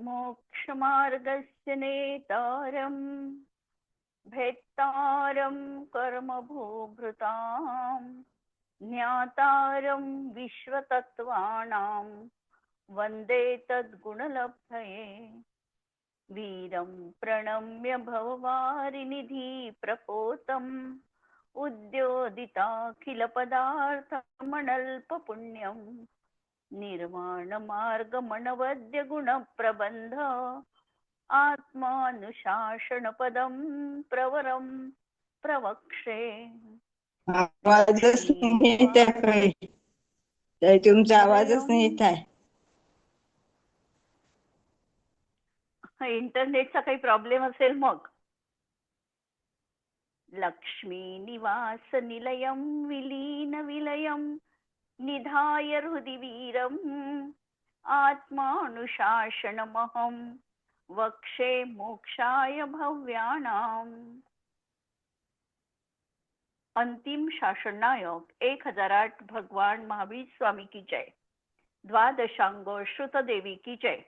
मोक्षमार्गस्य नेतारं भेत्तारं कर्मभूभृतां ज्ञातारं विश्वतत्त्वानां वन्दे तद्गुणलब्धये। वीरं प्रणम्य भववारिनिधि प्रपोतम् उद्योदिताखिलपदार्थमनल्पपुण्यं निर्वाणमार्गमनवद्य गुणप्रबन्ध आत्मानुशासनपदं प्रवरं प्रवक्षे। आवाजच नाही येत आहे काही. ताई, तुमचा आवाजच नाही येत आहे. इंटरनेटचा काही प्रॉब्लेम असेल मग. लक्ष्मी निवास निलयं विलीन विलयं निधाय हृदि वीरम् आत्मानुशासनमहं वक्षे मोक्षाय भव्यानाम्। अंतिम शासन नायक 1008 भगवान महावीर स्वामी की जय। द्वादशांग श्रुत देवी की जय।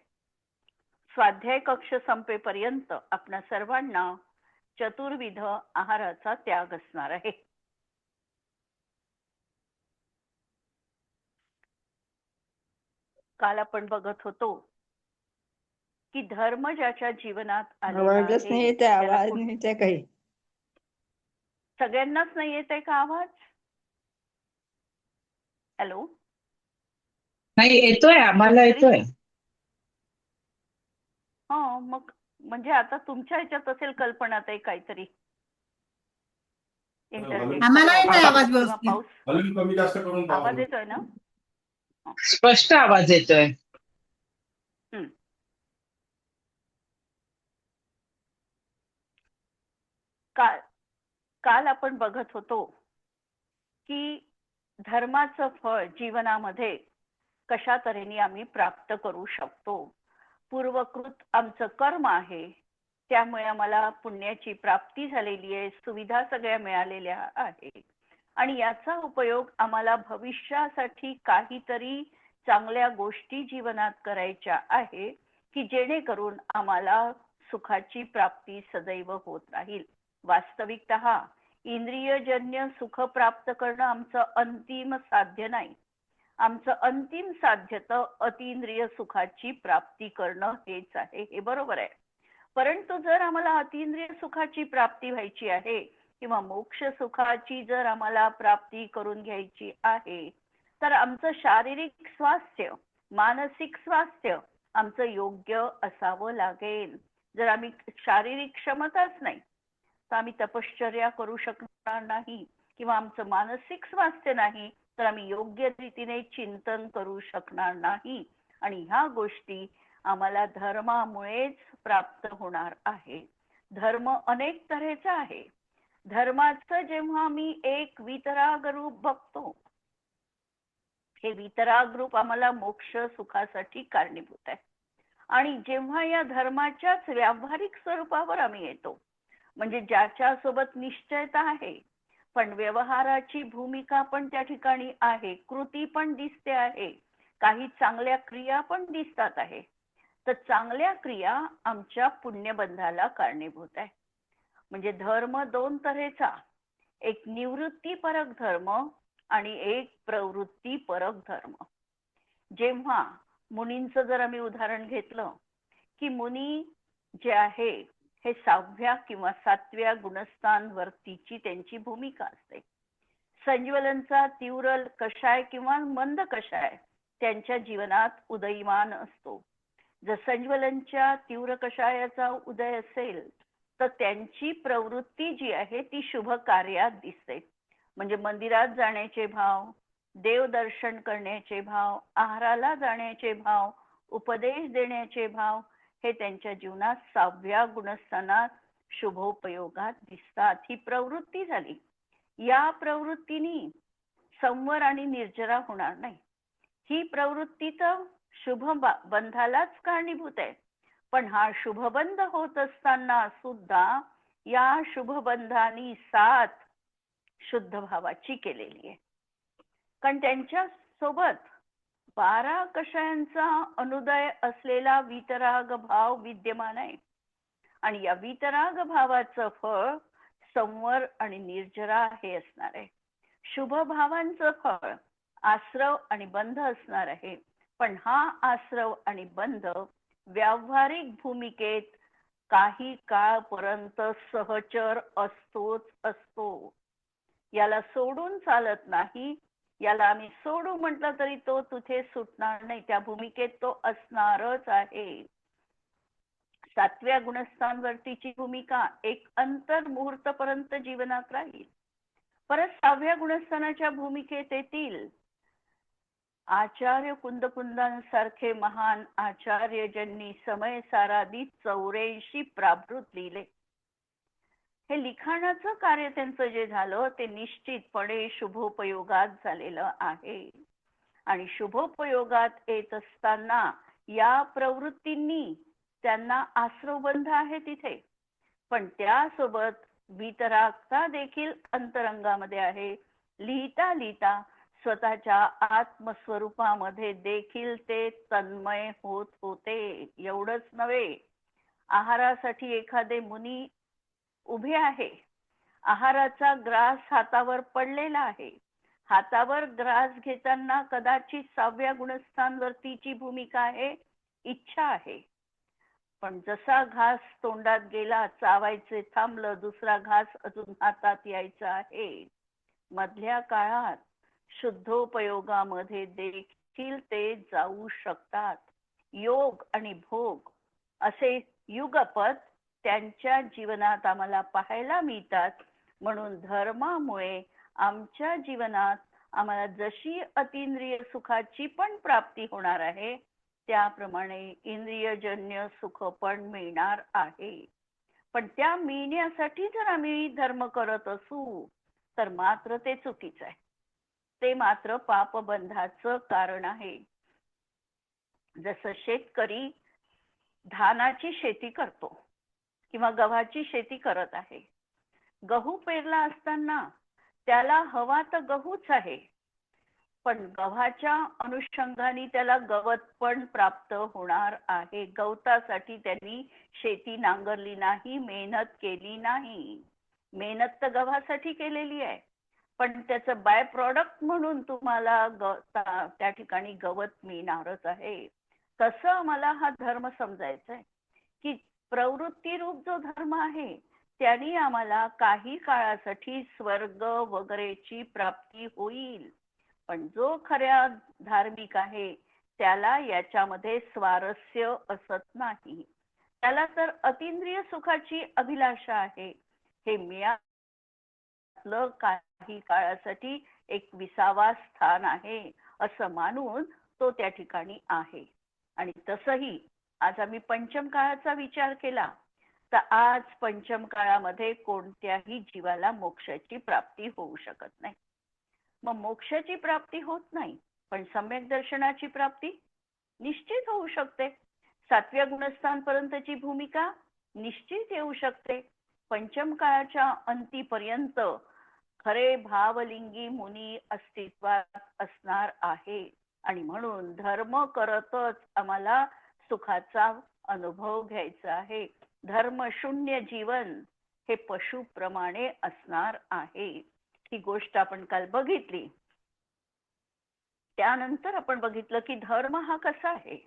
स्वाध्याय कक्ष संपेपर्यंत आपणा सर्वांना चतुर्विध आहाराचा त्याग असणार आहे। काल आपण बघत होतो की धर्म ज्याच्या जीवनात आलेला आवाजच नाही आहे येत आहे. त्याला आवाज नाही येत आहे काही. सगळ्यांनाच नाही येत आहे का आवाज? हॅलो, नाही येतोय, आम्हाला येतोय. हा, मग म्हणजे आता तुमच्या ह्याच्यात असेल कल्पना ताई काहीतरी इंटरनेट आम्हाला येतोय आवाज किंवा व्यवस्थित. पाऊस. वॉल्यूम कमी जास्त करून पहा. आवाज येतोय ना? स्पष्ट आवाज येतोय. काल आपण बघत होतो की धर्माचं फळ जीवनामध्ये कशा तऱ्हेने आम्ही प्राप्त करू शकतो। पूर्वकृत आमचं कर्म आहे, त्यामुळे आम्हाला पुण्याची प्राप्ती झालेली आहे, सुविधा सगळ्या मिळालेल्या आहेत आणि याचा उपयोग आम्हाला भविष्यासाठी काहीतरी चांगल्या गोष्टी जीवनात करायच्या आहे की जेणेकरून आम्हाला सुखाची प्राप्ती सदैव होत राहील। वास्तविकतः इंद्रियजन्य सुख प्राप्त करणं आमचं अंतिम साध्य नाही। आमचं अंतिम साध्य तर अतींद्रिय सुखाची प्राप्ती करणं हेच आहे, हे बरोबर आहे। परंतु जर आम्हाला अतींद्रिय सुखाची प्राप्ती व्हायची आहे किंवा मोक्ष सुखाची जर आम्हाला प्राप्ती करून घ्यायची आहे तर आमचं शारीरिक स्वास्थ्य, मानसिक स्वास्थ्य आमचं योग्य असावं लागेल। जर आम्ही शारीरिक क्षमताच नाही तर आम्ही तपश्चर्या करू शकणार नाही किंवा आमचं मानसिक स्वास्थ्य नाही तर आम्ही योग्य रीतीने चिंतन करू शकणार नाही आणि ह्या गोष्टी आम्हाला धर्मामुळेच प्राप्त होणार आहे। धर्म अनेक तऱ्हेचा आहे। धर्माचं जेव्हा आम्ही एक वितराग रूप बघतो, हे वितराग रूप आम्हाला मोक्ष सुखासाठी कारणीभूत आहे आणि जेव्हा या धर्माच्याच व्यावहारिक स्वरूपावर आम्ही येतो, म्हणजे ज्याच्या सोबत निश्चयता आहे पण व्यवहाराची भूमिका पण त्या ठिकाणी आहे, कृती पण दिसते आहे, काही चांगल्या क्रिया पण दिसतात आहे, तर चांगल्या क्रिया आमच्या पुण्यबंधाला कारणीभूत आहे। म्हणजे धर्म दोन तऱ्हेचा, एक निवृत्तीपरक धर्म आणि एक प्रवृत्तीपरक धर्म। जेव्हा मुनींचं जर आम्ही उदाहरण घेतलं की मुनी जे आहे हे 6व्या किंवा 7व्या गुणस्थान वरतीची त्यांची भूमिका असते। संज्वलनचा तीव्र कषाय किंवा मंद कषाय त्यांच्या जीवनात उदयमान असतो। जर संज्वलनच्या तीव्र कषायाचा उदय असेल तर त्यांची प्रवृत्ती जी आहे ती शुभ कार्यात दिसते। म्हणजे मंदिरात जाण्याचे भाव, देवदर्शन करण्याचे भाव, आहाराला जाण्याचे भाव, उपदेश देण्याचे भाव हे त्यांच्या जीवनात 6व्या गुणस्थानात शुभोपयोगात दिसतात। ही प्रवृत्ती झाली। या प्रवृत्तीने संवर आणि निर्जरा होणार नाही। ही प्रवृत्ती तर शुभ बंधालाच कारणीभूत आहे, पण हा शुभबंध होत असताना सुद्धा या शुभबंधानी साथ शुद्ध भावाची केलेली आहे। कारण त्यांच्या सोबत 12 कषायांचा अनुदय असलेला वीतराग भाव विद्यमान आहे. आणि या वीतराग भावाचं फळ संवर आणि निर्जरा हे असणार आहे. शुभ भावांचं फळ आश्रव आणि बंध असणार आहे. पण हा आश्रव आणि बंध व्यावहारिक भूमिकेत काही काळपर्यंत सहचर असतोच असतो. याला सोडून चालत नाही. याला आम्ही सोडू म्हटलं तरी तो तिथे सुटणार नाही. त्या भूमिकेत तो असणारच आहे. 7व्या गुणस्थानवरतीची भूमिका एक अंतर मुहूर्तपर्यंत जीवनात राहील. परत 6व्या गुणस्थानाच्या भूमिकेत येतील आचार्य कुंदकुंदांसारखे महान आचार्य ज्यांनी समय साराधीत 84 प्राभृत लिहिले. हे लिखाणाचं कार्य त्यांचं जे झालं ते निश्चितपणे शुभोपयोगात झालेलं आहे. आणि शुभोपयोगात येत असताना या प्रवृत्तींनी त्यांना आश्रवबंध आहे तिथे. पण त्यासोबत वीतरागता देखील अंतरंगामध्ये आहे. लिहिता लिहिता स्वतःच्या आत्मस्वरूपामध्ये देखील ते तन्मय होत होते. एवढंच नव्हे, आहारासाठी एखादे मुनी उभे आहे. आहाराचा ग्रास हातावर पडलेला आहे. हातावर ग्रास घेताना कदाचित 6व्या गुणस्थानवरतीची भूमिका आहे, इच्छा आहे. पण जसा घास तोंडात गेला, चावायचे थांबलं, दुसरा घास अजून हातात यायचा आहे. मधल्या काळात शुद्धोपयोगामध्ये देखील ते जाऊ शकतात. योग आणि भोग असे युगपद त्यांच्या जीवनात आम्हाला पाहायला मिळतात. म्हणून धर्मामुळे आमच्या जीवनात आम्हाला जशी अतिंद्रिय सुखाची पण प्राप्ती होणार आहे, त्याप्रमाणे इंद्रियजन्य सुख पण मिळणार आहे. पण त्या मिळण्यासाठी जर आम्ही धर्म करत असू तर मात्र ते चुकीचं आहे. ते मात्र पापबंधाचं कारण आहे. जसं शेतकरी धानाची शेती करतो किंवा गव्हाची शेती करत आहे. गहू पेरला असताना त्याला हवा तर गहूच आहे, पण गव्हाच्या अनुषंगाने त्याला गवत पण प्राप्त होणार आहे. गवतासाठी त्यांनी शेती नांगरली नाही, मेहनत केली नाही. मेहनत तर गव्हासाठी केलेली आहे, पण त्याचं बाय प्रॉडक्ट म्हणून तुम्हाला त्या ठिकाणी गवत मिळणारच आहे. तसं आम्हाला हा धर्म समजायचा आहे की प्रवृत्ती रूप जो धर्म आहे त्याने आम्हाला काही काळासाठी स्वर्ग वगैरेची प्राप्ती होईल. पण जो खऱ्या धार्मिक आहे त्याला याच्यामध्ये स्वारस्य असत नाही. त्याला तर अतिंद्रिय सुखाची अभिलाषा आहे. हे मिळालं काही काळासाठी एक विसावा स्थान आहे असं मानून तो त्या ठिकाणी आहे. आणि तसही आज आम्ही पंचम काळाचा विचार केला तर आज पंचम काळामध्ये कोणत्याही जीवाला मोक्षाची प्राप्ती होऊ शकत नाही. मग मोक्षाची प्राप्ती होत नाही, पण सम्यक दर्शनाची प्राप्ती निश्चित होऊ शकते. 7व्या गुणस्थान पर्यंतची भूमिका निश्चित येऊ शकते. पंचम काळाच्या अंतीपर्यंत खरे भावलिंगी मुनी अस्तित्वात असणार आहे. आणि म्हणून धर्म करतच आम्हाला सुखाचा अनुभव घ्यायचा आहे. धर्मशून्य जीवन हे पशुप्रमाणे असणार आहे. ही गोष्ट आपण काल बघितली. त्यानंतर आपण बघितलं की धर्म हा कसा आहे.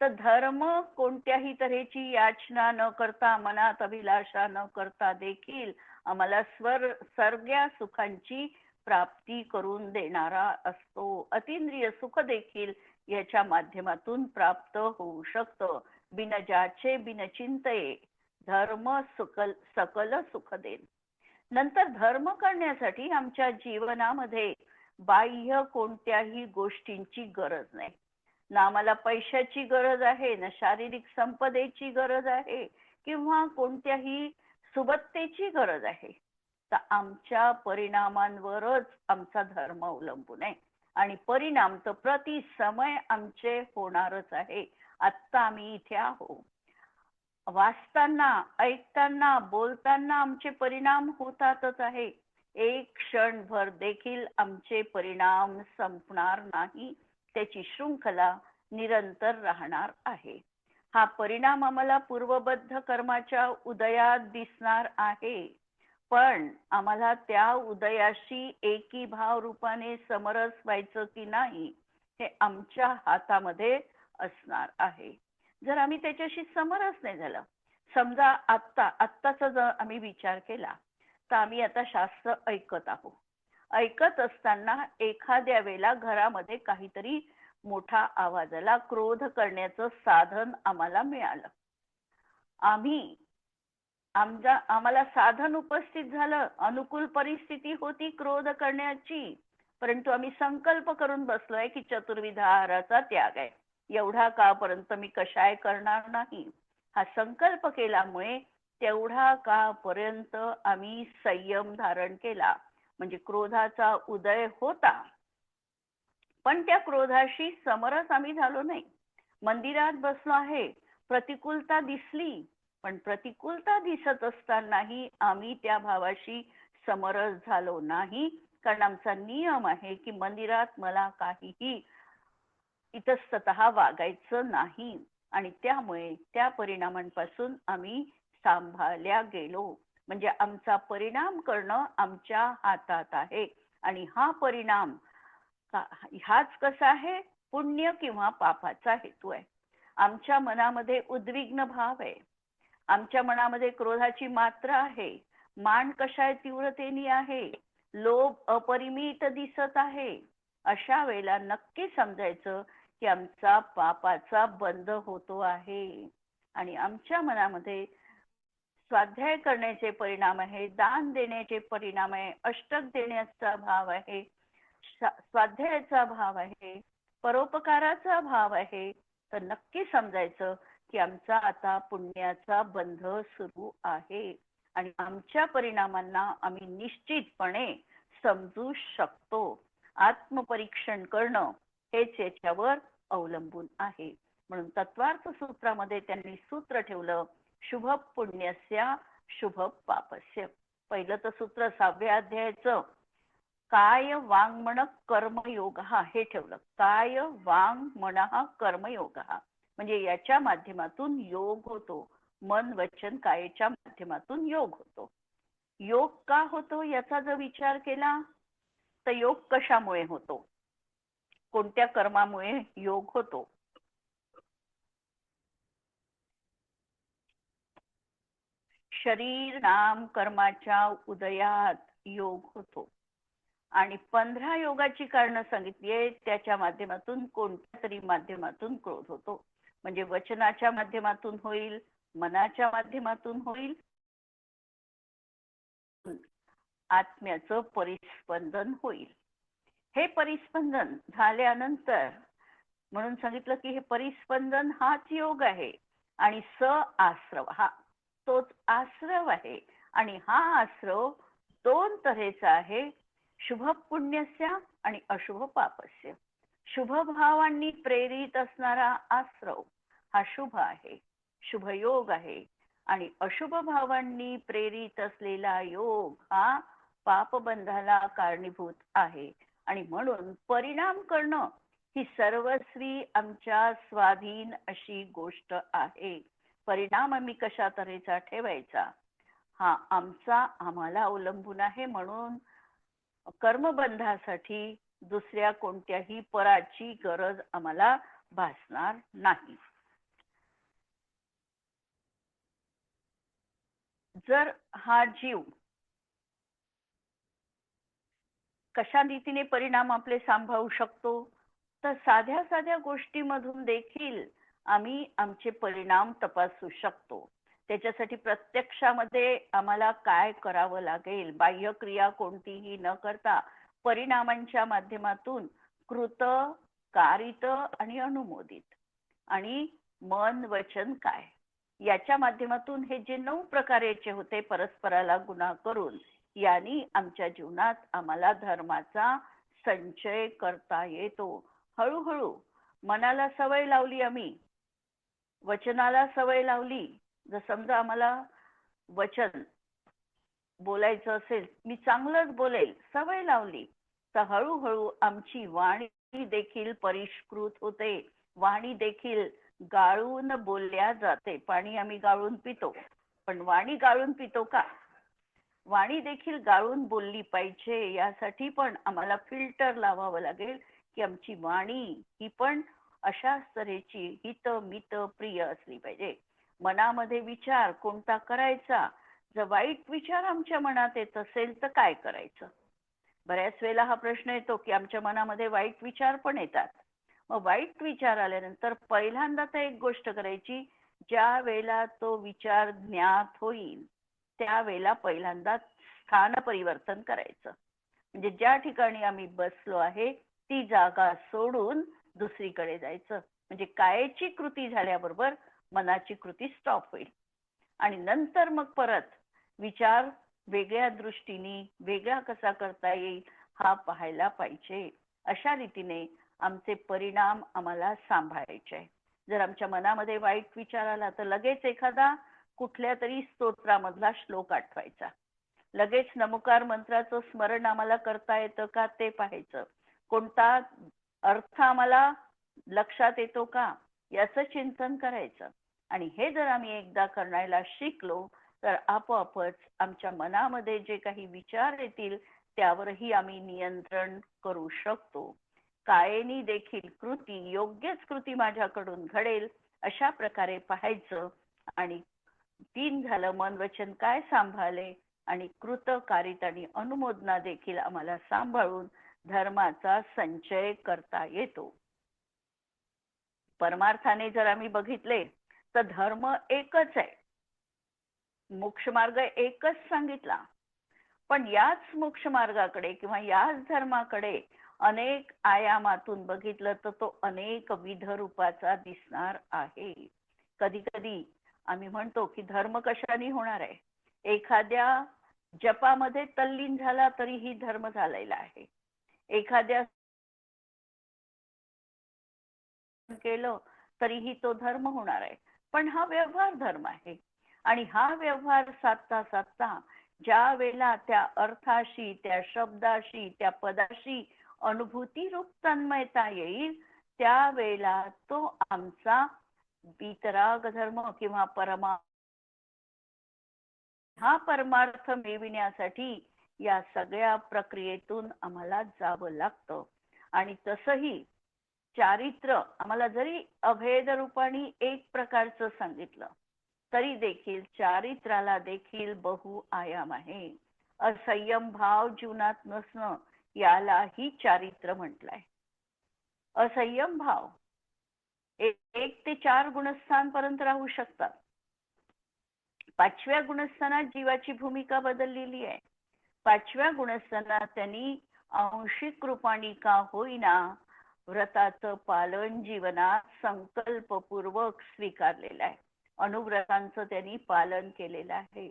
तर धर्म कोणत्याही तऱ्हेची याचना न करता, मनात अभिलाषा न करता देखील आम्हाला सर्ग्या सुखांची प्राप्ती करून देणारा असतो. अतिंद्रिय सुख देखील याच्या माध्यमातून प्राप्त होऊ शकतं. बिन जाचे बिन चिंतये धर्म सकल सुख देन. नंतर धर्म करण्यासाठी आमच्या जीवनामध्ये बाह्य कोणत्याही गोष्टींची गरज नाही. ना आम्हाला पैशाची गरज आहे, ना शारीरिक संपदेची गरज आहे, किंवा कोणत्याही सुबत्तेची गरज आहे. तर आमच्या परिणामांवरच आमचा धर्म अवलंबून आहे. आणि परिणाम तर प्रति समय आमचे होणारच आहे. आत्ता आम्ही इथे आहोत, वाचताना, ऐकताना, बोलताना आमचे परिणाम होतातच आहे. एक क्षणभर देखील आमचे परिणाम संपणार नाही. त्याची शृंखला निरंतर राहणार आहे. हा परिणाम आम्हाला पूर्वबद्ध कर्माच्या उदयात दिसणार आहे, पण आम्हाला त्या उदयाशी एकी भाव रूपाने समरस व्हायचं की नाही हे आमच्या हातामध्ये असणार आहे. जर आम्ही त्याच्याशी समरस नाही झालं, समजा आत्ताचा जर आम्ही विचार केला तर आम्ही आता शास्त्र ऐकत आहोत. ऐकत असताना एखाद्या वेळेला घरामध्ये काहीतरी मोठा आवाज आला, क्रोध करण्याचं साधन आम्हाला मिळालं. आम्हाला साधन उपस्थित झालं, अनुकूल परिस्थिती होती क्रोध करण्याची, परंतु आम्ही संकल्प करून बसलोय की चतुर्विध आहाराचा त्याग आहे, एवढा काळपर्यंत मी कशाय करणार नाही. हा संकल्प केल्यामुळे तेवढा काळपर्यंत आम्ही संयम धारण केला, म्हणजे क्रोधाचा उदय होता, पण त्या क्रोधाशी समरस आम्ही झालो नाही. मंदिरात बसलो आहे, प्रतिकूलता दिसली, पण प्रतिकूलता दिसत असतानाही आम्ही त्या भावाशी समरस झालो नाही, कारण आमचा नियम आहे की मंदिरात मला काहीही इतस्ततः वागायचं नाही, आणि त्यामुळे त्या परिणामांपासून आम्ही सांभाळल्या गेलो. म्हणजे आमचा परिणाम करणं आमच्या हातात आहे, आणि हा परिणाम हाच कसा आहे, पुण्य किंवा पापाचा हेतू आहे. आमच्या मनामध्ये उद्विग्न भाव आहे, आमच्या मनामध्ये क्रोधाची मात्रा आहे, मान कशा तीव्रतेने आहे, लोभ अपरिमित दिसत आहे. अशा वेळेला नक्की समजायचं की आमचा पापाचा बंध होतो आहे, आणि आमच्या मनामध्ये स्वाध्याय करण्याचे परिणाम आहे, दान देण्याचे परिणाम आहे, अष्टक देण्याचा भाव आहे, स्वाध्यायाचा भाव आहे, परोपकाराचा भाव आहे. तर नक्की समजायचं की आमचा आता पुण्याचा बंध सुरू आहे, आणि आमच्या परिणामांना आम्ही निश्चितपणे समजू शकतो. आत्मपरीक्षण करणं हेच याच्यावर अवलंबून आहे. म्हणून तत्वार्थ सूत्रामध्ये त्यांनी सूत्र ठेवलं, शुभ पुण्यस्य शुभ पापस्य. पहिलं तर सूत्र 6व्या अध्यायाचं काय वाङ्मन कर्मयोग हे ठेवलं. काय वाङ्मन कर्मयोग, म्हणजे याच्या माध्यमातून योग होतो. मन वचन कायेच्या माध्यमातून योग होतो. योग का होतो याचा जर विचार केला तर योग कशामुळे होतो, कोणत्या कर्मामुळे योग होतो? शरीर नाम कर्माच्या उदयात योग होतो, आणि 15 योगाची कारणं सांगितली आहेत. त्याच्या माध्यमातून कोणत्या तरी माध्यमातून क्रोध होतो, म्हणजे वचनाच्या माध्यमातून होईल, मनाच्या माध्यमातून होईल, आत्म्याचं परिस्पंदन होईल. हे परिस्पंदन झाल्यानंतर म्हणून सांगितलं की हे परिस्पंदन हाच योग आहे, आणि आश्रव हा तोच आश्रव आहे. आणि हा आश्रव दोन तऱ्हेचा आहे, शुभ पुण्यस्य आणि अशुभ पापस्य. शुभ भावांनी प्रेरित असणारा आश्रव हा शुभ आहे, शुभ योग आहे, आणि अशुभ भावांनी प्रेरित असलेला योग हा पापबंधाला कारणीभूत आहे. आणि म्हणून परिणाम करणं ही सर्वस्वी आमच्या स्वाधीन अशी गोष्ट आहे. परिणाम आम्ही कशा तऱ्हेचा ठेवायचा हा आम्हाला अवलंबून आहे. म्हणून कर्मबंधासाठी दुसऱ्या कोणत्याही पराची गरज आम्हाला भासणार नाही. जर हा जीव कशा रीतीने परिणाम आपले सांभाळू शकतो, तर साध्या साध्या गोष्टीमधून देखील आम्ही आमचे परिणाम तपासू शकतो. त्याच्यासाठी प्रत्यक्षामध्ये आम्हाला काय करावं लागेल, बाह्य क्रिया कोणतीही न करता परिणामांच्या माध्यमातून कृत, कारित आणि अनुमोदित, आणि मन वचन काय याच्या माध्यमातून हे जे 9 प्रकारचे होते परस्पराला गुन्हा करून, यांनी आमच्या जीवनात आम्हाला धर्माचा संचय करता येतो. हळूहळू मनाला सवय लावली, आम्ही वचनाला सवय लावली. जर समजा आम्हाला वचन बोलायचं असेल, मी चांगलंच बोलेल, सवय लावली, तर हळूहळू आमची वाणी देखील परिष्कृत होते, वाणी देखील गाळून बोलल्या जाते. पाणी आम्ही गाळून पितो, पण वाणी गाळून पितो का? वाणी देखील गाळून बोलली पाहिजे. यासाठी पण आम्हाला फिल्टर लावावं लागेल की आमची वाणी ही पण अशाच तऱ्हेची हित मित प्रिय असली पाहिजे. मनामध्ये विचार कोणता करायचा? जर वाईट विचार आमच्या मनात येत असेल तर काय करायचं? बऱ्याच वेळेला हा प्रश्न येतो की आमच्या मनामध्ये वाईट विचार पण येतात. मग वाईट विचार आल्यानंतर पहिल्यांदा तर एक गोष्ट करायची, ज्या वेळेला तो विचार ज्ञात होईल त्यावेळेला पहिल्यांदा स्थान परिवर्तन करायचं. म्हणजे ज्या ठिकाणी आम्ही बसलो आहे ती जागा सोडून दुसरीकडे जायचं. म्हणजे कायेची कृती झाल्याबरोबर मनाची कृती स्टॉप होईल आणि नंतर मग परत विचार वेगळ्या दृष्टीने वेगळा कसा करता येईल हा पाहायला पाहिजे. अशा रीतीने आमचे परिणाम आम्हाला सांभाळायचे. जर आमच्या मनामध्ये वाईट विचार आला तर लगेच एखादा कुठल्या तरी स्तोत्रामधला श्लोक आठवायचा, लगेच नमोकार मंत्राचं स्मरण आम्हाला करता येतं का ते पाहायचं, कोणता अर्थ आम्हाला लक्षात येतो का याचं चिंतन करायचं. आणि हे जर आम्ही एकदा करायला शिकलो तर आपोआपच आमच्या मनामध्ये जे काही विचार येतील त्यावरही आम्ही नियंत्रण करू शकतो. कायेनी देखील कृती, योग्यच कृती माझ्याकडून घडेल अशा प्रकारे पाहायचं. आणि 3 झालं, मन वचन काय सांभाळले आणि कृत कारित आणि अनुमोदना देखील आम्हाला सांभाळून धर्माचा संचय करता येतो. परमार्थाने जर आम्ही बघितले तर धर्म एकच आहे, मोक्ष मार्ग एकच सांगितला, पण याच मोक्ष मार्गाकडे किंवा याच धर्माकडे अनेक आयामातून बघितलं तर तो अनेक विध रूपाचा दिसणार आहे. कधी कधी आम्ही म्हणतो की धर्म कशाने होणार आहे? एखाद्या जपामध्ये तल्लीन झाला तरीही धर्म झालेला आहे, एखाद्या केलं तरीही तो धर्म होणार आहे. पण हा व्यवहार धर्म आहे आणि हा व्यवहार साधता साधता ज्या वेळेला त्या अर्थाशी, त्या शब्दाशी, त्या पदाशी अनुभूती रूप तन्मयता येईल त्यावेळेला तो आमचा वितराग धर्म किंवा हा परमार्थ मिळविण्यासाठी या सगळ्या प्रक्रियेतून आम्हाला जावं लागतं. आणि तसंही चारित्र्य आम्हाला जरी अभेद रूपाने एक प्रकारचं सांगितलं तरी देखील चारित्र्याला देखील बहुआयाम आहे. असंयम भाव जीवनात नसणं यालाही चारित्र्य म्हटलंय. असंयम भाव 1 ते 4 गुणस्थान पर्यंत राहू शकतात. 5व्या गुणस्थानात जीवाची भूमिका बदललेली आहे. 5व्या गुणस्थानात त्यांनी आंशिक रूपाने का होईना व्रताचं पालन जीवनात संकल्पपूर्वक स्वीकारलेलं आहे. अनुव्रतांचं त्यांनी पालन केलेलं आहे.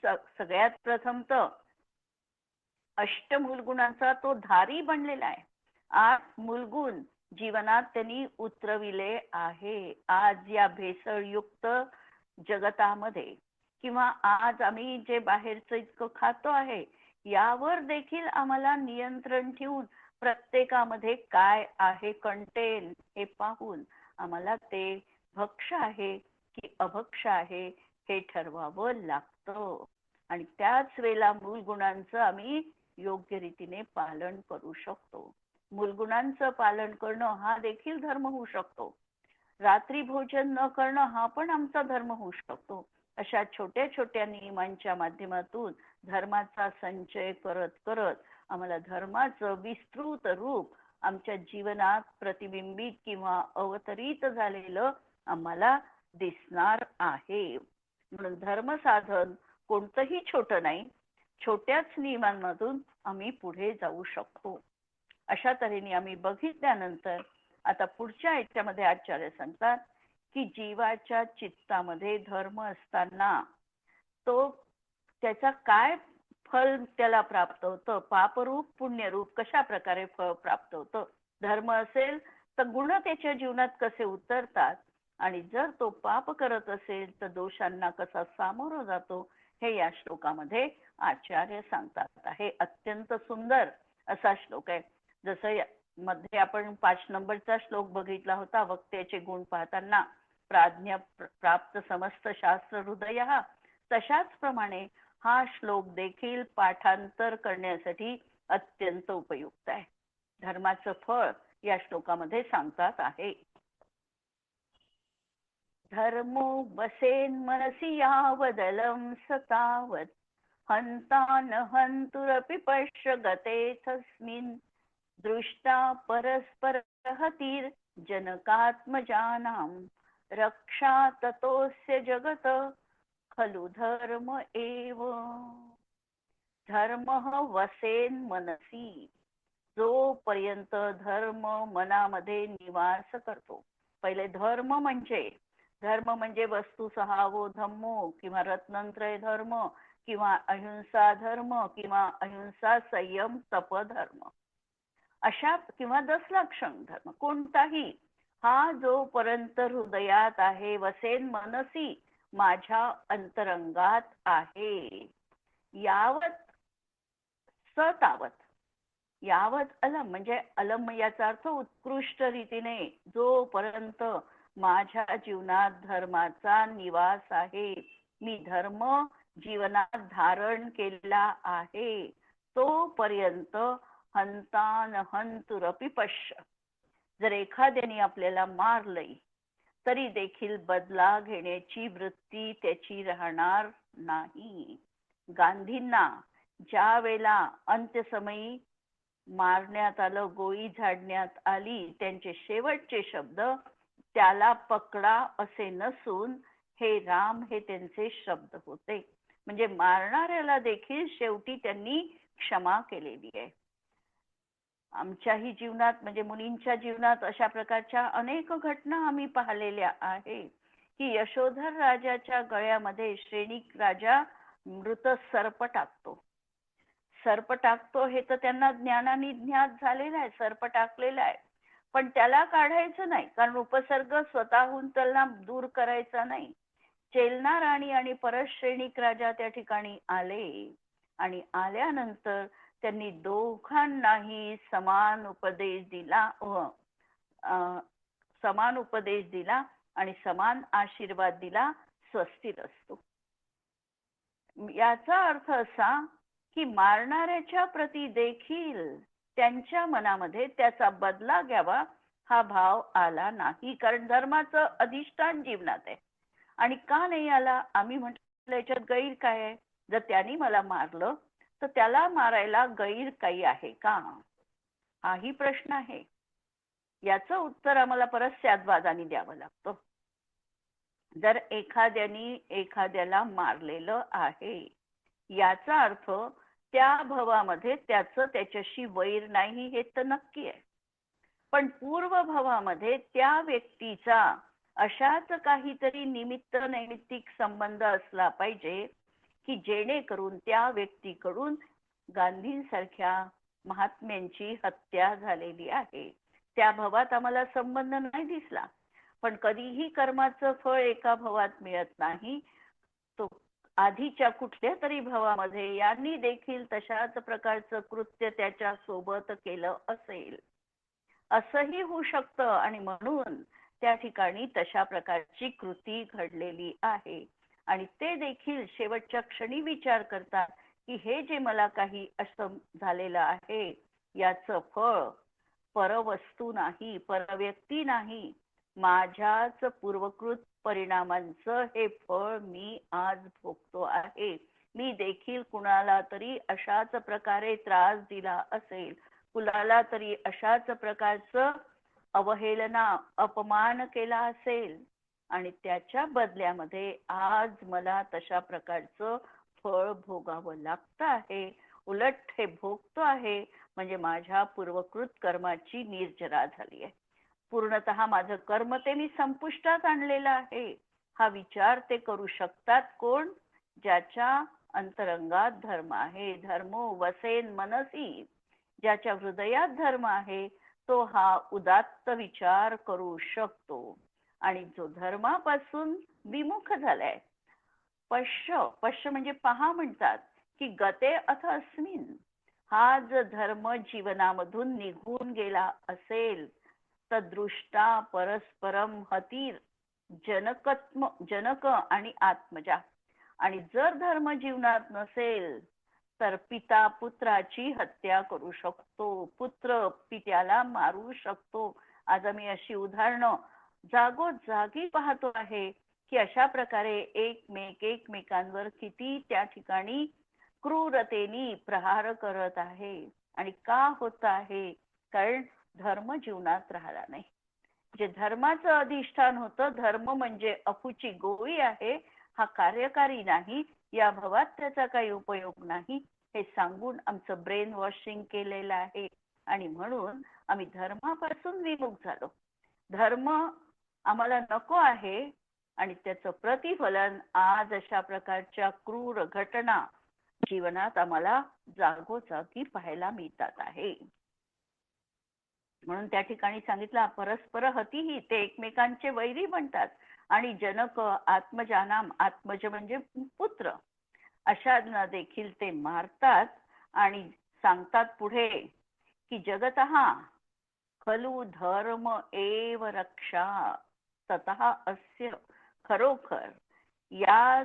सगळ्यात प्रथम तर अष्टमूलगुणांचा तो धारी बनलेला आहे. 8 मूलगुण जीवनात त्यांनी उतरविले आहे. आज या भेसळयुक्त जगतामध्ये किंवा आज आम्ही जे बाहेरचं इतकं खातो आहे यावर देखील आम्हाला नियंत्रण ठेवून प्रत्येकामध्ये काय आहे कंटेन हे पाहून आम्हाला ते भक्ष आहे की अभक्ष आहे हे ठरवावं लागतं. आणि त्याच वेळेला मूलगुणांचं आम्ही योग्य रीतीने पालन करू शकतो. मूलगुणांचं पालन करणं हा देखील धर्म होऊ शकतो. रात्री भोजन न करणं हा पण आमचा धर्म होऊ शकतो. अशा छोट्या छोट्या नियमांच्या माध्यमातून धर्माचा संचय करत करत आम्हाला धर्माचं विस्तृत रूप आमच्या जीवनात प्रतिबिंबित किंवा अवतरित झालेलं आम्हाला दिसणार आहे. म्हणून धर्म साधन कोणतंही छोटं नाही, छोट्याच नियमांमधून आम्ही पुढे जाऊ शकतो. अशा तऱ्हेने आम्ही बघितल्यानंतर आता पुढच्या याच्यामध्ये आचार्य सांगतात की जीवाच्या चित्तामध्ये धर्म असताना तो त्याचा काय फल त्याला प्राप्त होतं, पापरूप पुण्यरूप कशा प्रकारे फळ प्राप्त होतं. धर्म असेल तर गुण त्याच्या जीवनात कसे उतरतात आणि जर तो पाप करत असेल तर दोषांना कसा सामोरं जातो हे या श्लोकामध्ये आचार्य सांगतात. हे अत्यंत सुंदर असा श्लोक आहे. जसं मध्ये आपण 5 नंबरचा श्लोक बघितला होता. वक्त्याचे गुण पाहताना प्राज्ञ प्राप्त समस्त शास्त्र हृदय, तशाच प्रमाणे हा श्लोक देखील पाठांतर करण्यासाठी अत्यंत उपयुक्त आहे. धर्माचं फळ या श्लोकामध्ये सांगतात आहे. धर्मो वसेन मनसी यावदलं सतावत, हंता न हंतुरपि पश्यगते तस्मिन्, दृष्टा परस्पर हतीर जनकात्मजानां, रक्षा ततोस्य जगत खलु धर्म एव. धर्म वसेन मनसी, जोपर्यंत धर्म मनामध्ये निवास करतो. पहिले धर्म म्हणजे वस्तू सहावो धम्मो किंवा रत्नत्रय धर्म किंवा अहिंसा धर्म किंवा अहिंसा संयम तप धर्म अशा किंवा दशलक्षण धर्म कोणताही, हा जोपर्यंत हृदयात आहे, वसेन मनसी माझ्या अंतरंगात आहे, यावत सतावत, यावत अलम म्हणजे अलम याचा अर्थ उत्कृष्ट रीतीने, जोपर्यंत माझ्या जीवनात धर्माचा निवास आहे, मी धर्म जीवनात धारण केलेला आहे, तोपर्यंत हंतान हंतुरपि पश्य. जर एखाद्याने आपल्याला मारलंय तरी देखील बदला घेण्याची वृत्ती त्याची राहणार नाही. गांधींना ज्या वेळेला अंत्यसमयी मारण्यात आलं, गोळी झाडण्यात आली, त्यांचे शेवटचे शब्द त्याला पकडा असे नसून हे राम हे त्यांचे शब्द होते. म्हणजे मारणाऱ्याला देखील शेवटी त्यांनी क्षमा केलेली आहे. आमच्याही जीवनात म्हणजे मुलींच्या जीवनात अशा प्रकारच्या अनेक घटना आम्ही पाहिलेल्या आहे की यशोधर राजाच्या गळ्यामध्ये श्रेणिक राजा मृत सर्प टाकतो. सर्प टाकतो हे तर त्यांना ज्ञानाने ज्ञात झालेलं आहे, सर्प टाकलेला आहे, पण त्याला काढायचं नाही, कारण उपसर्ग स्वतःहून त्याला दूर करायचा नाही. चेलना राणी आणि परत श्रेणिक राजा त्या ठिकाणी आले आणि आल्यानंतर त्यांनी दोघांनाही समान उपदेश दिला आणि समान आशीर्वाद दिला, स्वस्तित असतो. याचा अर्थ असा की मारणाऱ्याच्या प्रती देखील त्यांच्या मनामध्ये त्याचा बदला घ्यावा हा भाव आला नाही, कारण धर्माचं अधिष्ठान जीवनात आहे. आणि का नाही आला? आम्ही म्हटलं याच्यात गैर काय आहे? जर त्यांनी मला मारलं तर त्याला मारायला गैर काही आहे का, हाही प्रश्न आहे. याचं उत्तर आम्हाला परत स्याद्वादाने द्यावं लागतं. जर एखाद्याने एखाद्याला मारलेलं आहे याचा अर्थ त्या भवामध्ये त्याचं त्याच्याशी वैर नाही हे तर नक्की आहे, पण पूर्व भवामध्ये त्या व्यक्तीचा अशाच काहीतरी निमित्त नैमित्तिक संबंध असला पाहिजे की जेणेकरून त्या व्यक्तीकडून गांधींसारख्या महात्म्यांची हत्या झालेली आहे. त्या भवात आम्हाला संबंध नाही दिसला, पण कधीही कर्माचं फळ एका भवात मिळत नाही, तो आधीच्या कुठल्या तरी भवामध्ये यांनी देखील तशाच प्रकारचं कृत्य त्याच्या सोबत केलं असेल, असंही होऊ शकतं. आणि म्हणून त्या ठिकाणी तशा प्रकारची कृती घडलेली आहे आणि ते देखील शेवटच्या क्षणी विचार करतात की हे जे मला काही असं झालेलं आहे याचं फळ परवस्तू नाही, परव्यक्ती नाही, माझ्याच पूर्वकृत परिणामांचं हे फळ मी आज भोगतो आहे. मी देखील कुणाला तरी अशाच प्रकारे त्रास दिला असेल, कुणाला तरी अशाच प्रकारचं अवहेलना अपमान केला असेल आणि त्याच्या बदल्यामध्ये आज मला तशा प्रकारचं फळ भोगावं लागतं आहे. उलट हे भोगतो आहे म्हणजे माझ्या पूर्वकृत कर्माची निर्जरा झाली आहे. पूर्णतः माझं कर्म ते मी संपुष्टात आणलेलं आहे हा विचार ते करू शकतात. कोण? ज्याच्या अंतरंगात धर्म आहे. धर्मो वसेन मनसी, ज्याच्या हृदयात धर्म आहे तो हा उदात्त विचार करू शकतो. आणि जो धर्मापासून विमुख झालाय, पश्य म्हणजे पहा म्हणतात की गते अथ अस्मिन, हा जर धर्म जीवनामधून निघून गेला असेल तर दृष्टा परस्परम हतीर जनक आणि आत्मजा. आणि जर धर्म जीवनात नसेल तर पिता पुत्राची हत्या करू शकतो, पुत्र पित्याला मारू शकतो. आज आम्ही अशी उदाहरणं जागोजागी पाहतो आहे की अशा प्रकारे एकमेकांवर किती त्या ठिकाणी क्रूरतेने प्रहार करत आहे. आणि का होत आहे? कारण धर्म जीवनात राहिला नाही. जे धर्माचं अधिष्ठान होतं, धर्म म्हणजे अफूची गोळी आहे, हा कार्यकारी नाही, या भवात त्याचा काही उपयोग नाही, हे सांगून आमचं ब्रेन वॉशिंग केलेलं आहे. आणि म्हणून आम्ही धर्मापासून विमुख झालो. धर्म आम्हाला नको आहे आणि त्याचं प्रतिफलन आज अशा प्रकारच्या क्रूर घटना जीवनात आम्हाला जागोजागी पाहायला मिळतात आहे. म्हणून त्या ठिकाणी सांगितलं परस्पर हतीही, ते एकमेकांचे वैरी बनतात. आणि जनक आत्मजानाम, आत्मज म्हणजे पुत्र, अशांना देखील ते मारतात. आणि सांगतात पुढे की जगतः खलु धर्म एव रक्षा ततः अस्य, खरोखर या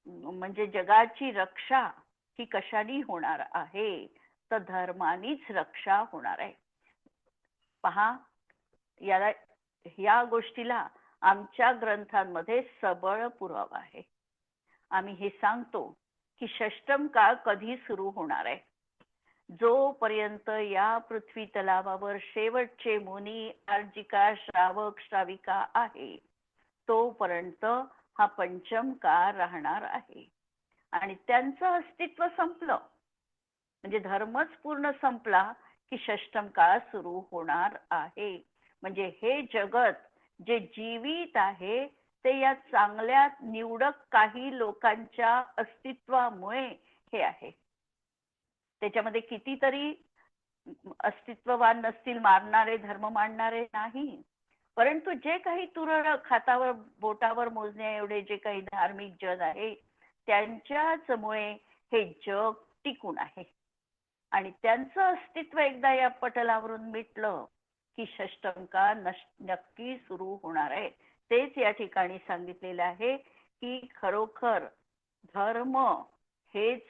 म्हणजे जगाची रक्षा ही कशाने होणार आहे? तर धर्मानीच रक्षा होणार आहे. पहा, याला या गोष्टीला आमच्या ग्रंथांमध्ये सबळ पुरावा आहे. आम्ही हे सांगतो की षष्टम काळ कधी सुरू होणार आहे. जोपर्यंत या पृथ्वी तलावावर शेवटचे मुनी, अर्जिका, श्रावक, श्राविका आहे, तोपर्यंत हा पंचम काळ राहणार आहे. आणि त्यांचं अस्तित्व संपलं म्हणजे धर्मच पूर्ण संपला की षष्टम काळ सुरू होणार आहे. म्हणजे हे जगत जे जीवित आहे ते या चांगल्या निवडक काही लोकांच्या अस्तित्वामुळे हे आहे. त्याच्यामध्ये कितीतरी अस्तित्ववान नसतील, मारणारे, धर्म मांडणारे नाही, परंतु जे काही तुरळक हातावर बोटावर मोजण्या एवढे जे काही धार्मिक जन आहे त्यांच्याच मुळे हे जग टिकून आहे. आणि त्यांचं अस्तित्व एकदा या पटलावरून मिटलं की षष्टम काळ नक्की सुरू होणार आहे. तेच या ठिकाणी सांगितलेलं आहे की खरोखर धर्म हेच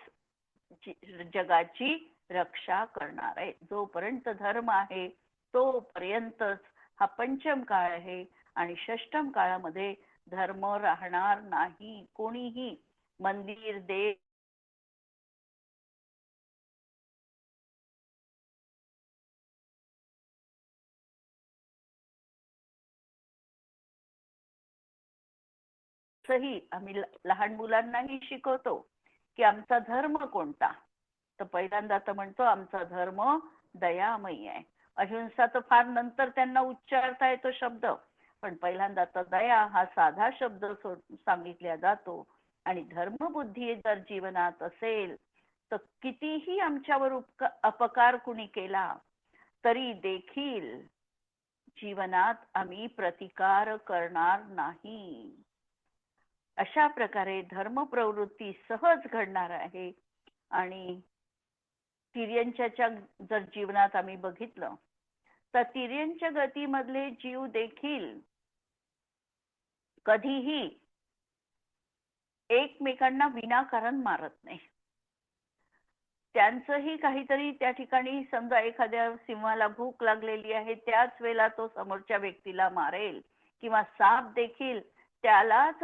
जगाची रक्षा करणार आहे. जोपर्यंत धर्म आहे तोपर्यंतच हा पंचम काळ आहे. आणि षष्टम काळामध्ये धर्म राहणार नाही. कोणीही मंदिर, देव ही आम्ही लहान मुलांनाही शिकवतो की आमचा धर्म कोणता. तर पहिल्यांदा तर म्हणतो आमचा धर्म दयामयी आहे. अहिंसा तर फार नंतर त्यांना उच्चारता येतो शब्द, पण पहिल्यांदा तर दया हा साधा शब्द सांगितला जातो. आणि धर्मबुद्धी जर जीवनात असेल तर कितीही आमच्यावर अपकार कुणी केला तरी देखील जीवनात आम्ही प्रतिकार करणार नाही. अशा प्रकारे धर्म प्रवृत्ती सहज घडणार आहे. आणि तिर्यंच्या जर जीवनात आम्ही बघितलं तर तिर्यंच्या गतीमधले जीव देखील कधीही एकमेकांना विनाकारण मारत नाही. त्यांचंही काहीतरी त्या ठिकाणी, समजा एखाद्या सिंहाला भूक लागलेली आहे त्याच वेळेला तो समोरच्या व्यक्तीला मारेल, किंवा साप देखील त्यालाच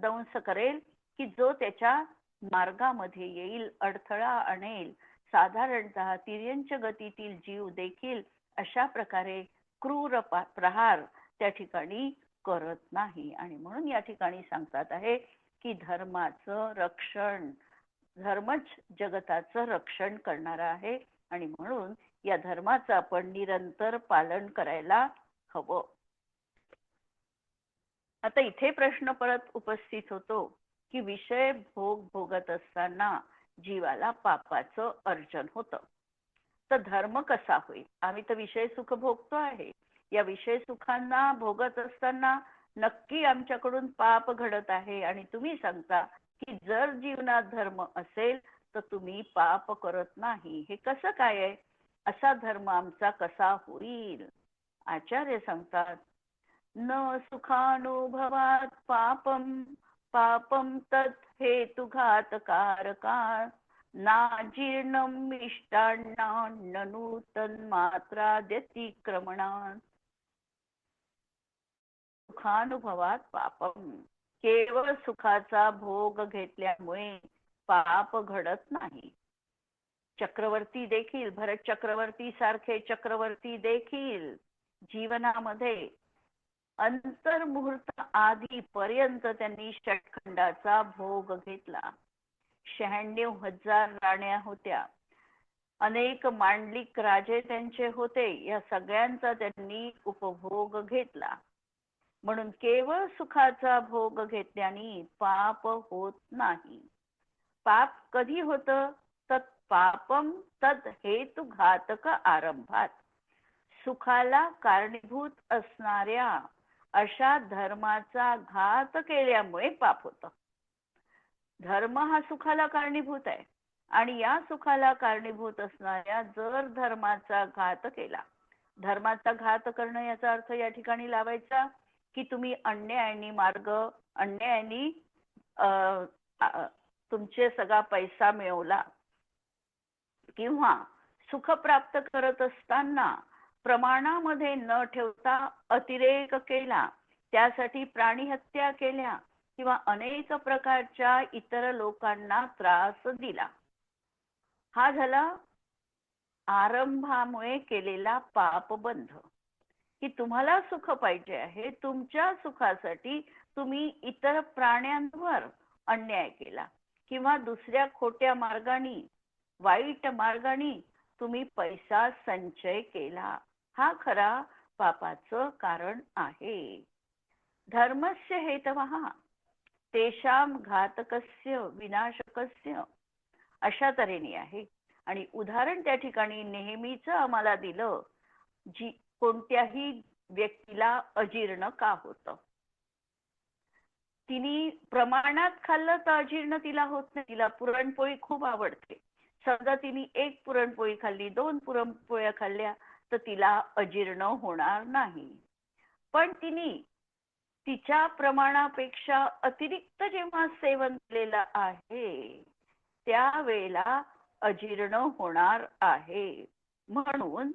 दंश करेल की जो त्याच्या मार्गामध्ये येईल, अडथळा आणेल. साधारणतः तिर्यंच्या गतीतील जीव देखील अशा प्रकारे क्रूर प्रहार त्या ठिकाणी करत नाही. आणि म्हणून या ठिकाणी सांगतात आहे की धर्माचं रक्षण, धर्मच जगताचं रक्षण करणारा आहे. आणि म्हणून या धर्माचं आपण निरंतर पालन करायला हवं. आता इथे प्रश्न परत उपस्थित होतो की विषय भोगत असताना जीवाला पापाचं अर्जन होतं, तर धर्म कसा होईल? आम्ही तर विषय सुख भोगतो आहे. या विषय सुखांना भोगत असताना नक्की आमच्याकडून पाप घडत आहे. आणि तुम्ही सांगता की जर जीवनात धर्म असेल तर तुम्ही पाप करत नाही. हे कसं काय आहे? असा धर्म आमचा कसा होईल? आचार्य सांगतात, न सुखानुभवात पापम पापम तत् हेतुघातकारका नाजीर्णं मिष्टान्नान्ननु तन्मात्राद्यतिक्रमणात्. सुखानुभवात पापम, केवळ सुखाचा भोग घेतल्यामुळे पाप घडत नाही. चक्रवर्ती देखील, भरत चक्रवर्ती सारखे चक्रवर्ती देखील जीवनामध्ये अंतर्मुहूर्त आधी पर्यंत त्यांनी षटखंडाचा भोग घेतला. 96,000 राण्या होत्या, अनेक मांडलिक राजे त्यांचे होते. या सगळ्यांचा त्यांनी उपभोग घेतला. म्हणून केवळ सुखाचा भोग घेतल्याने पाप होत नाही. पाप कधी होतं? तत् पापम तद हेतु घातक आरंभात. सुखाला कारणीभूत असणाऱ्या अशा धर्माचा घात केल्यामुळे पाप होतं. धर्म हा सुखाला कारणीभूत आहे आणि या सुखाला कारणीभूत असणाऱ्या जर धर्माचा घात केला, धर्माचा घात करणं याचा अर्थ या ठिकाणी लावायचा की तुम्ही अन्यायाने तुमचे सगळा पैसा मिळवला किंवा सुख प्राप्त करत असताना प्रमाणामध्ये न ठेवता अतिरेक केला, त्यासाठी प्राणी हत्या केल्या किंवा अनेक प्रकारच्या इतर लोकांना त्रास दिला. हा झाला आरंभामुळे केलेला पापबंध. की तुम्हाला सुख पाहिजे आहे, तुमच्या सुखासाठी तुम्ही इतर प्राण्यांवर अन्याय केला किंवा दुसऱ्या खोट्या मार्गाने, वाईट मार्गाने तुम्ही पैसा संचय केला. हा खरा पापाचं कारण आहे. धर्मस्य हेतवः तेषां घातकस्य विनाशकस्य, अशा तऱ्हेने आहे. आणि उदाहरण त्या ठिकाणी नेहमीच आम्हाला दिलं, जी कोणत्याही व्यक्तीला अजीर्ण का होतं. तिने प्रमाणात खाल्लं तर अजीर्ण तिला होत नाही. तिला पुरणपोळी खूप आवडते, समजा तिने 1 पुरणपोळी खाल्ली, 2 पुरणपोळ्या खाल्ल्या तर तिला अजीर्ण होणार नाही. पण तिने तिच्या प्रमाणापेक्षा अतिरिक्त जेव्हा सेवन केलेलं आहे त्यावेळेला अजीर्ण होणार आहे. म्हणून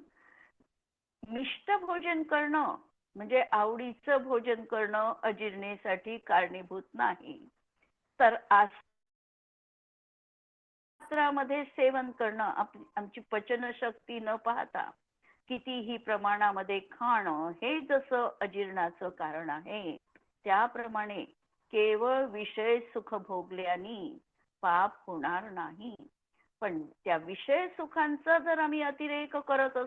मिष्ट भोजन करणं म्हणजे आवडीचं भोजन करणं अजीर्णेसाठी कारणीभूत नाही, तर आहारामध्ये सेवन करणं, आमची पचनशक्ती न पाहता कितीही प्रमाणामध्ये खाणं हे जसं अजीर्णाचं कारण आहे, त्याप्रमाणे केवळ विषय सुख भोगल्याने पाप होणार नाही. पण त्या विषय सुखांचा जर आम्ही अतिरेक करत असतो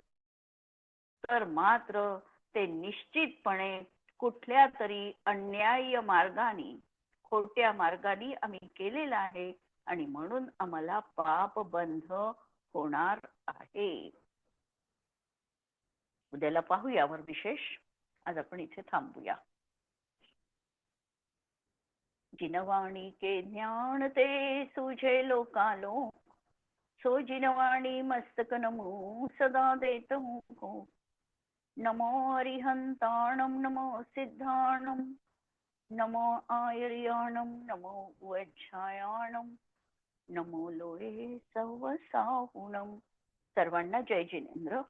तर मात्र ते निश्चितपणे कुठल्या तरी अन्याय्य मार्गाने, खोट्या मार्गाने आम्ही केलेला आहे आणि म्हणून आम्हाला पाप बंध होणार आहे. उद्याला पाहू यावर विशेष. आज आपण इथे थांबूया. जिनवाणी के ज्ञान ते सुझे लोकालो, सो जिनवाणी मस्तक नमो सदा देत को. नमो अरिहंताणं नमो सिद्धाणं नमो आयर्याणं नमो वज्रायाणं नमो लोळे सवसाहुणं. सर्वांना जय जिनेंद्र.